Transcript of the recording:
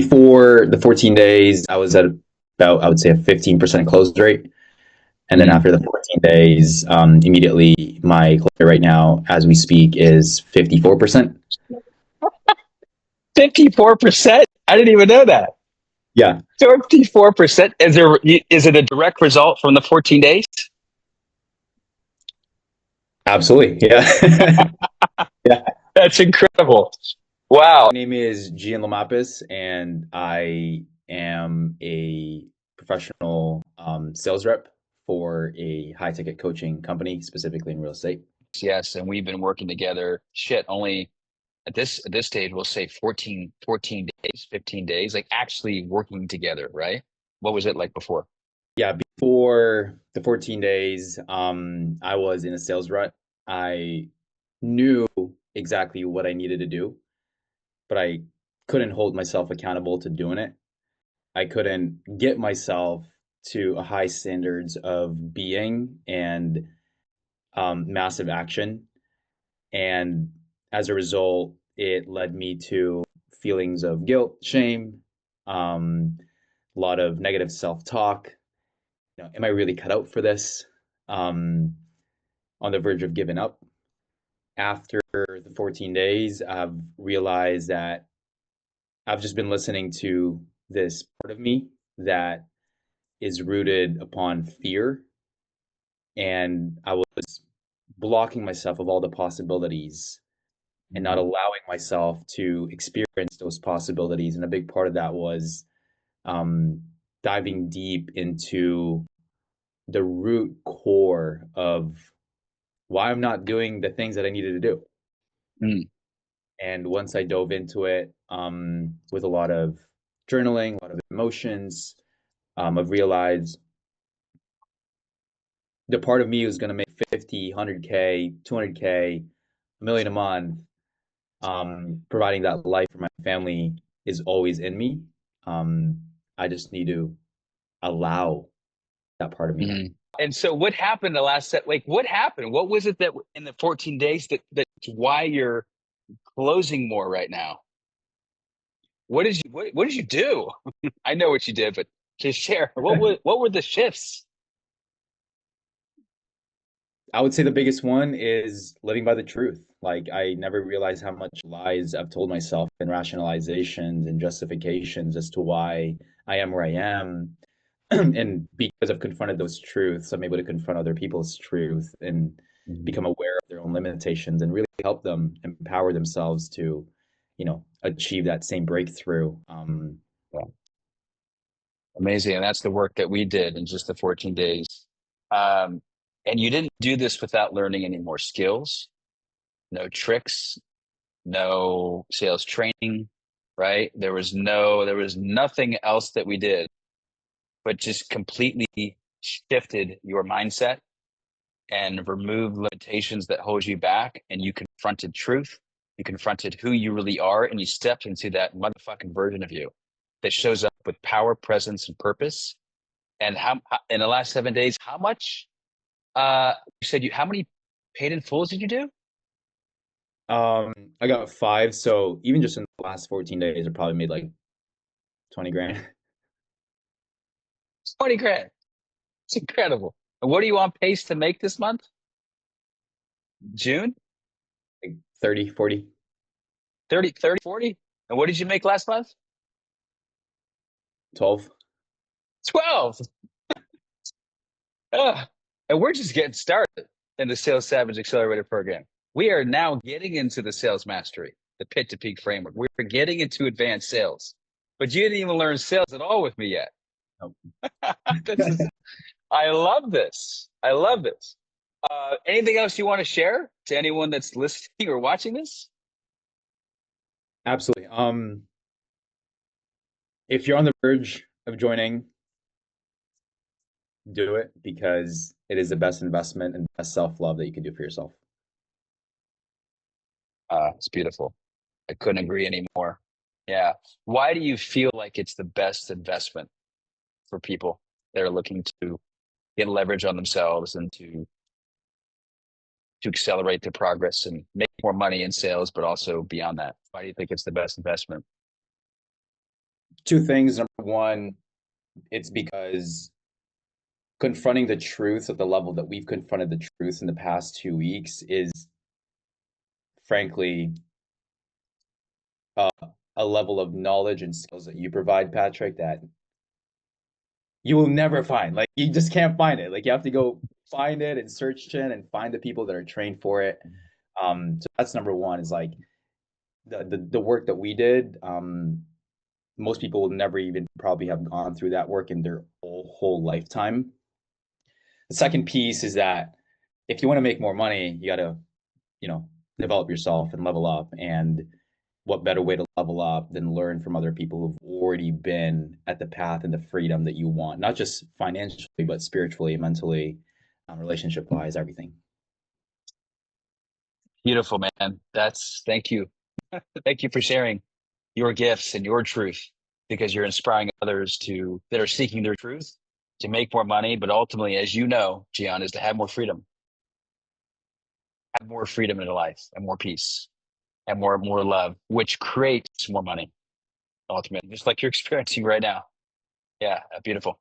before the 14 days, I was at about, I would say, a 15% close rate. And then Mm. after the 14 days, immediately my close rate right now, as we speak, is 54%. 54%? I didn't even know that. Yeah, 54%. Is it a direct result from the 14 days? absolutely. Yeah. Yeah. That's incredible. Wow. My name is Gian, and I am a professional sales rep for a high ticket coaching company, specifically in real estate. Yes, and we've been working together. Shit, only at this stage we'll say 14 days, 15 days, like actually working together, right? What was it like before? Yeah, before the 14 days, I was in a sales rut. I knew exactly what I needed to do, but I couldn't hold myself accountable to doing it. I couldn't get myself to a high standards of being and massive action. And as a result, it led me to feelings of guilt, shame, a lot of negative self-talk. Am I really cut out for this? Um, on the verge of giving up. After the 14 days, I've realized that I've just been listening to this part of me that is rooted upon fear. And I was blocking myself of all the possibilities and not Mhm. allowing myself to experience those possibilities. And a big part of that was um, diving deep into the root core of why I'm not doing the things that I needed to do. Mm. And once I dove into it with a lot of journaling, a lot of emotions, I've realized the part of me who's going to make 50, 100K, 200K, a million a month, providing that life for my family is always in me. Um, I just need to allow that part of me. Mm. And so what happened the last set? Like what happened? What was it that in the 14 days that's why you're closing more right now? What did you do? I know what you did, but just share. What were the shifts? I would say the biggest one is living by the truth. Like I never realized how much lies I've told myself and rationalizations and justifications as to why I am where I am. And because I've confronted those truths, I'm able to confront other people's truth and Mhm. become aware of their own limitations and really help them empower themselves to, achieve that same breakthrough. Yeah, amazing. And that's the work that we did in just the 14 days. Um, and you didn't do this without learning any more skills, no tricks, no sales training, right? There was nothing else that we did, but just completely shifted your mindset and removed limitations that hold you back. And you confronted truth. You confronted who you really are, and you stepped into that motherfucking version of you that shows up with power, presence, and purpose. And how in the last 7 days, how much how many paid in fulls did you do? Um, I got five, so even just in the last 14 days, I probably made like 20 grand, 20 grand. It's incredible. And what are you on pace to make this month? June? like 30, 40, 30, 30, 40? And what did you make last month? 12. 12. Ugh. And we're just getting started in the Sales Savage Accelerator program. We are now getting into the sales mastery, the pit to peak framework. We're getting into advanced sales. But you didn't even learn sales at all with me yet. Oh. This is I love this. I love this. Anything else you want to share to anyone that's listening or watching this? Absolutely. If you're on the verge of joining, do it because it is the best investment and best self-love that you can do for yourself. It's beautiful. I couldn't agree anymore. Yeah. Why do you feel like it's the best investment for people that are looking to get leverage on themselves and to accelerate their progress and make more money in sales, but also beyond that? Why do you think it's the best investment? Two things. Number one, it's because confronting the truth at the level that we've confronted the truth in the past 2 weeks is frankly uh, a level of knowledge and skills that you provide, Patrick, that you will never find. Like you just can't find it. Like you have to go find it and search it and find the people that are trained for it. So that's number one is like the work that we did. Most people will never even probably have gone through that work in their whole lifetime. The second piece is that if you want to make more money, you got to, you know, develop yourself and level up. And what better way to level up than learn from other people who've already been at the path and the freedom that you want, not just financially, but spiritually, mentally, relationship wise, everything. Beautiful, man. That's thank you. Thank you for sharing your gifts and your truth because you're inspiring others to that are seeking their truth to make more money, but ultimately, as you know, Gian, is to have more freedom in their life and more peace and more love, which creates more money ultimately, just like you're experiencing right now. Yeah, beautiful.